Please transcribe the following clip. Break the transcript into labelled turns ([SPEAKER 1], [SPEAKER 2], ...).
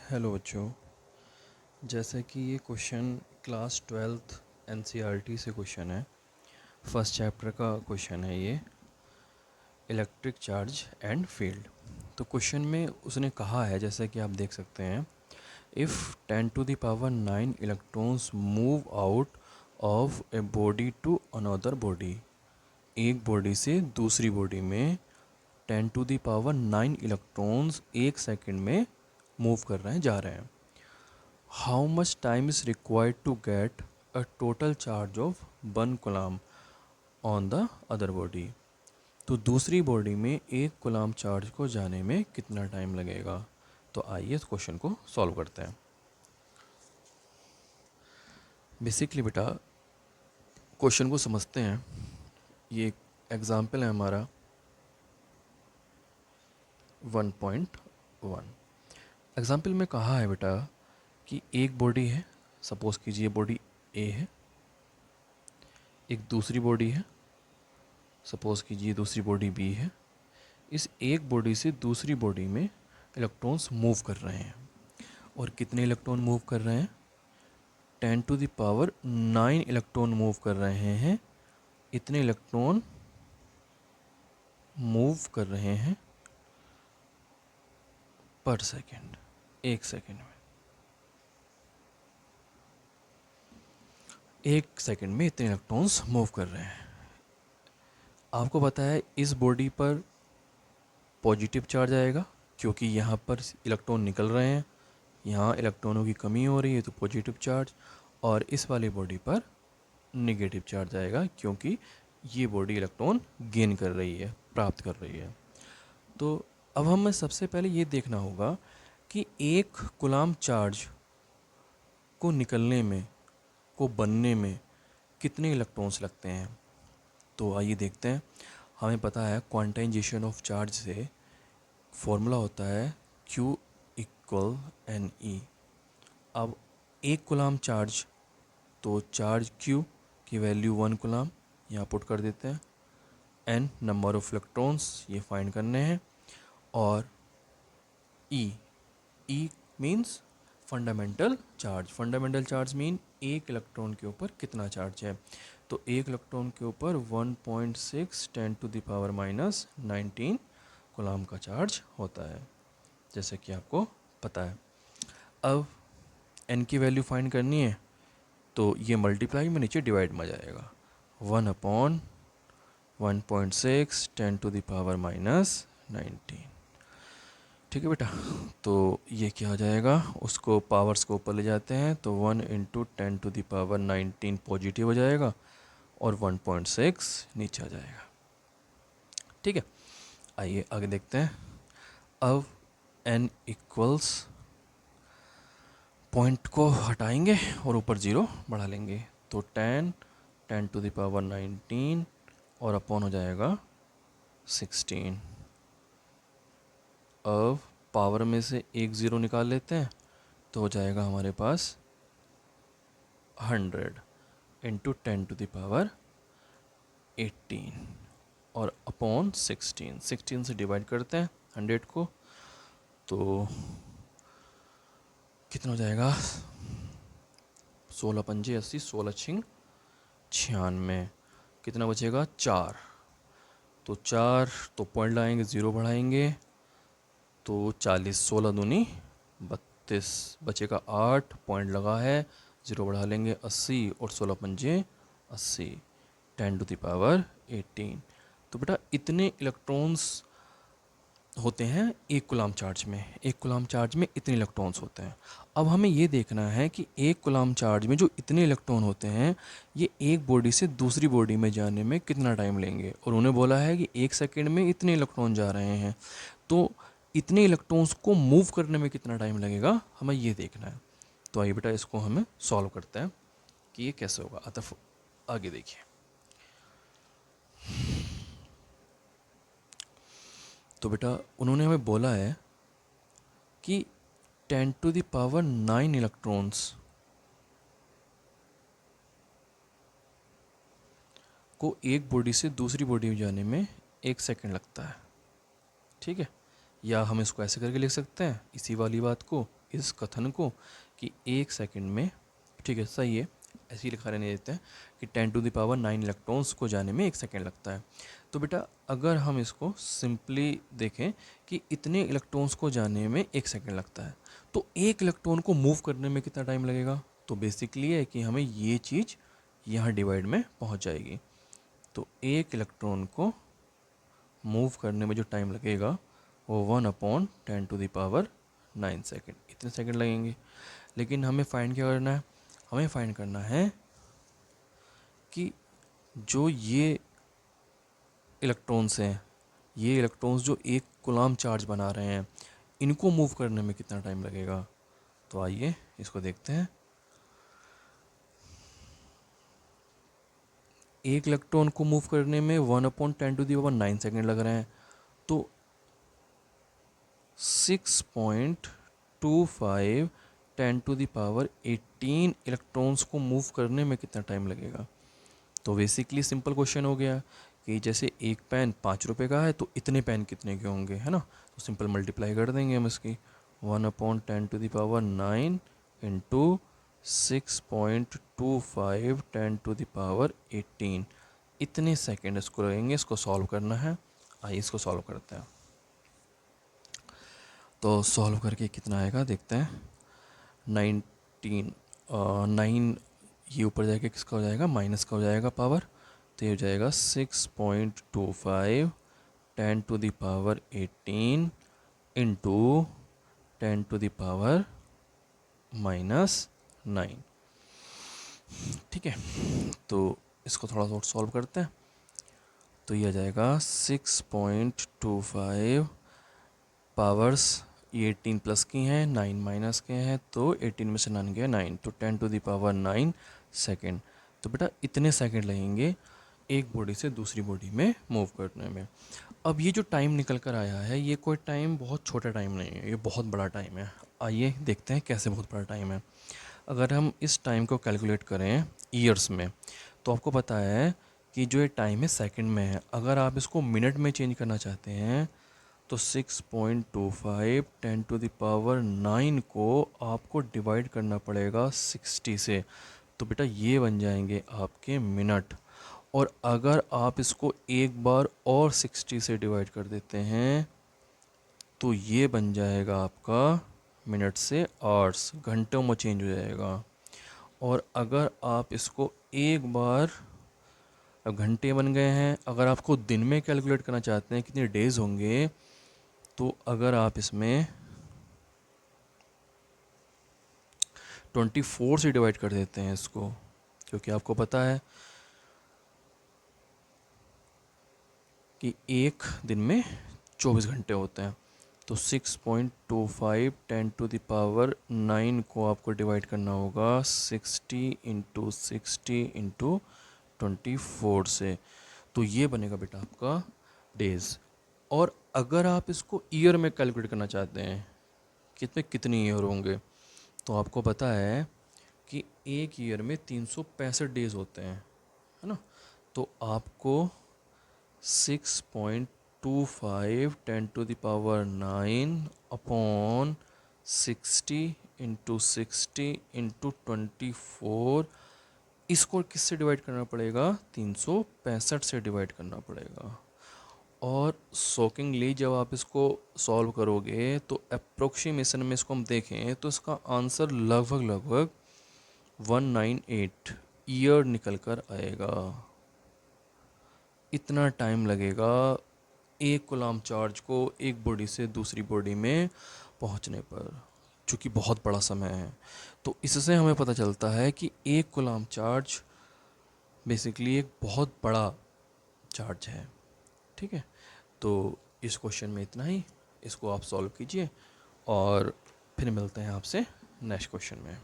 [SPEAKER 1] Hello बच्चों। जैसे कि ये क्वेश्चन क्लास 12th एनसीईआरटी से क्वेश्चन है। फर्स्ट चैप्टर का क्वेश्चन है ये, इलेक्ट्रिक चार्ज एंड फील्ड। तो क्वेश्चन में उसने कहा है, जैसे कि आप देख सकते हैं, if 10 to the power 9 electrons move out of a body to another body. एक बॉडी से दूसरी बॉडी में 10 टू द पावर 9 इलेक्ट्रॉन्स एक सेकंड में मूव कर रहे हैं, जा रहे हैं। How much time is required to get a total charge of 1 coulomb on the other body. तो दूसरी बॉडी में 1 कूलम चार्ज को जाने में कितना टाइम लगेगा। तो आइए इस क्वेश्चन को सॉल्व करते हैं। बेसिकली बेटा क्वेश्चन को समझते हैं। ये एग्जाम्पल है हमारा 1.1। एग्जाम्पल में कहा है बेटा कि एक बॉडी है, सपोज़ कीजिए बॉडी ए है, एक दूसरी बॉडी है, सपोज़ कीजिए दूसरी बॉडी बी है। इस एक बॉडी से दूसरी बॉडी में इलेक्ट्रॉन्स मूव कर रहे हैं। और कितने इलेक्ट्रॉन मूव कर रहे हैं? 10 to the power 9 electron move कर रहे हैं। इतने इलेक्ट्रॉन मूव कर रहे हैं पर सेकेंड, एक सेकेंड में। एक सेकेंड में इतने इलेक्ट्रॉन्स मूव कर रहे हैं। आपको पता है इस बॉडी पर पॉजिटिव चार्ज आएगा क्योंकि यहाँ पर इलेक्ट्रॉन निकल रहे हैं, यहाँ इलेक्ट्रॉनों की कमी हो रही है तो पॉजिटिव चार्ज। और इस वाली बॉडी पर नेगेटिव चार्ज आएगा क्योंकि ये बॉडी इलेक्ट्रॉन गेन कर रही है, प्राप्त कर रही है। तो अब हमें सबसे पहले ये देखना होगा कि एक कूलम चार्ज को निकलने में, को बनने में कितने इलेक्ट्रॉन्स लगते हैं। तो आइए देखते हैं। हमें पता है क्वांटाइजेशन ऑफ चार्ज से फॉर्मूला होता है Q इक्वल NE। अब एक कूलम चार्ज, तो चार्ज Q की वैल्यू 1 कूलम यहाँ पुट कर देते हैं। N नंबर ऑफ इलेक्ट्रॉन्स ये फाइंड करने हैं। और E means fundamental charge. Fundamental charge mean एक इलेक्ट्रॉन के ऊपर कितना चार्ज है। तो एक इलेक्ट्रॉन के ऊपर 1.6 10 to the power minus 19 coulomb का चार्ज होता है, जैसे कि आपको पता है। अब n की वैल्यू फाइंड करनी है तो ये मल्टीप्लाई में नीचे डिवाइड में जाएगा। 1/1.6 10 टू द पावर माइनस 19। ठीक है बेटा, तो ये क्या हो जाएगा, उसको पावर्स को ऊपर ले जाते हैं तो 1 into 10 to the power 19 positive हो जाएगा और 1.6 नीचे आ जाएगा। ठीक है, आइए आगे देखते हैं। अब n इक्वल्स, पॉइंट को हटाएंगे और ऊपर 0 बढ़ा लेंगे तो 10 टू द पावर 19 और अपॉन हो जाएगा 16। अब पावर में से एक ज़ीरो निकाल लेते हैं तो हो जाएगा हमारे पास 100 इंटू 10 टू द पावर 18 और अपॉन 16 से डिवाइड करते हैं 100 को, तो कितना हो जाएगा, 16 पंजे 80, 16 छिंग 96, कितना बचेगा 4। तो 4 तो पॉइंट लाएंगे, 0 बढ़ाएंगे तो 40, 16 दूनी 32, बचेगा 8, पॉइंट लगा है, 0 बढ़ा लेंगे 80 और 16 पंजे 80, 10 टू द पावर 18। तो बेटा इतने इलेक्ट्रॉन्स होते हैं एक कूलम चार्ज में। एक कूलम चार्ज में इतने इलेक्ट्रॉन्स होते हैं। अब हमें ये देखना है कि एक कूलम चार्ज में जो इतने इलेक्ट्रॉन होते हैं ये एक बॉडी से दूसरी बॉडी में जाने में कितना टाइम लेंगे। और उन्हें बोला है कि एक सेकेंड में इतने इलेक्ट्रॉन जा रहे हैं, तो इतने इलेक्ट्रॉन्स को मूव करने में कितना टाइम लगेगा, हमें ये देखना है। तो आइए बेटा इसको हमें सॉल्व करते हैं कि ये कैसे होगा। अतः आगे देखिए। तो बेटा उन्होंने हमें बोला है कि 10 टू द पावर 9 इलेक्ट्रॉन्स को एक बॉडी से दूसरी बॉडी में जाने में एक सेकंड लगता है। ठीक है, या हम इसको ऐसे करके लिख सकते हैं इसी वाली बात को इस कथन को कि 1 सेकंड में, ठीक है सही है, ऐसे ही लिखा रहने देते हैं कि 10⁹ इलेक्ट्रॉन्स को जाने में 1 सेकंड लगता है। तो बेटा अगर हम इसको सिंपली देखें कि इतने इलेक्ट्रॉन्स को जाने में 1 सेकंड लगता है, तो एक इलेक्ट्रॉन को मूव करने में कितना टाइम लगेगा? तो बेसिकली है कि हमें ये चीज़ यहाँ डिवाइड में पहुँच जाएगी। तो एक इलेक्ट्रॉन को मूव करने में जो टाइम लगेगा वो 1/10⁹ सेकेंड, इतने सेकंड लगेंगे। लेकिन हमें फाइंड क्या करना है? हमें फाइंड करना है कि जो ये इलेक्ट्रॉन्स हैं, ये इलेक्ट्रॉन्स जो एक कूलम्ब चार्ज बना रहे हैं, इनको मूव करने में कितना टाइम लगेगा। तो आइए इसको देखते हैं। एक इलेक्ट्रॉन को मूव करने में 1/10⁹ सेकेंड लग रहे हैं, तो 6.25 10⁻18 इलेक्ट्रॉन्स को मूव करने में कितना टाइम लगेगा। तो बेसिकली सिंपल क्वेश्चन हो गया कि जैसे एक पेन 5 रुपये का है तो इतने पेन कितने के होंगे, है ना। तो सिंपल मल्टीप्लाई कर देंगे हम इसकी 1/10⁹ इंटू 6.25 10⁻18, इतने सेकेंड इसको लगेंगे इसको सॉल्व करना है। आइए इसको सॉल्व करते हैं। तो सॉल्व करके कितना आएगा देखते हैं। 9 ये ऊपर जाके किसका हो जाएगा, माइनस का हो जाएगा पावर, तो ये हो जाएगा 6.25 10⁻18 इंटू 10⁻⁹ ठीक है। तो इसको थोड़ा सा सॉल्व करते हैं। तो ये आ जाएगा 6.25 पावर्स, ये 18 प्लस की हैं, 9 माइनस के हैं, तो 18 में से 9 गया 9, तो 10⁹ सेकेंड। तो बेटा इतने सेकेंड लगेंगे एक बॉडी से दूसरी बॉडी में मूव करने में। अब ये जो टाइम निकल कर आया है, ये कोई टाइम बहुत छोटा टाइम नहीं है, ये बहुत बड़ा टाइम है। आइए देखते हैं कैसे बहुत बड़ा टाइम है। अगर हम इस टाइम को कैलकुलेट करें ईयर्स में, तो आपको पता है कि जो ये टाइम है सेकंड में है। अगर आप इसको मिनट में चेंज करना चाहते हैं तो 6.25 10⁻9 को आपको डिवाइड करना पड़ेगा 60 से, तो बेटा ये बन जाएंगे आपके मिनट। और अगर आप इसको एक बार और 60 से डिवाइड कर देते हैं तो ये बन जाएगा आपका मिनट से आवर्स, घंटों में चेंज हो जाएगा। और अगर आप इसको एक बार, अब घंटे बन गए हैं, अगर आपको दिन में कैलकुलेट करना चाहते हैं कितने डेज़ होंगे, तो अगर आप इसमें 24 से डिवाइड कर देते हैं इसको, क्योंकि आपको पता है कि एक दिन में 24 घंटे होते हैं, तो 6.25 10⁻9 को आपको डिवाइड करना होगा 60 इंटू 60 इंटू 24 से, तो ये बनेगा बेटा आपका डेज़। और अगर आप इसको ईयर में कैलकुलेट करना चाहते हैं कितने कितनी ईयर होंगे, तो आपको पता है कि एक ईयर में 365 डेज़ होते हैं, है ना। तो आपको 6.25 10⁻9 अपॉन 60 इंटू 60 इंटू 24, इसको किससे डिवाइड करना पड़ेगा, 365 से डिवाइड करना पड़ेगा। और शॉकिंगली जब आप इसको सॉल्व करोगे तो अप्रोक्सीमेशन में इसको हम देखें तो इसका आंसर लगभग लगभग 198 ईयर निकल कर आएगा। इतना टाइम लगेगा एक कूलम्ब चार्ज को एक बॉडी से दूसरी बॉडी में पहुंचने पर, जो कि बहुत बड़ा समय है। तो इससे हमें पता चलता है कि एक कूलम्ब चार्ज बेसिकली एक बहुत बड़ा चार्ज है। ठीक है, तो इस क्वेश्चन में इतना ही, इसको आप सॉल्व कीजिए और फिर मिलते हैं आपसे नेक्स्ट क्वेश्चन में।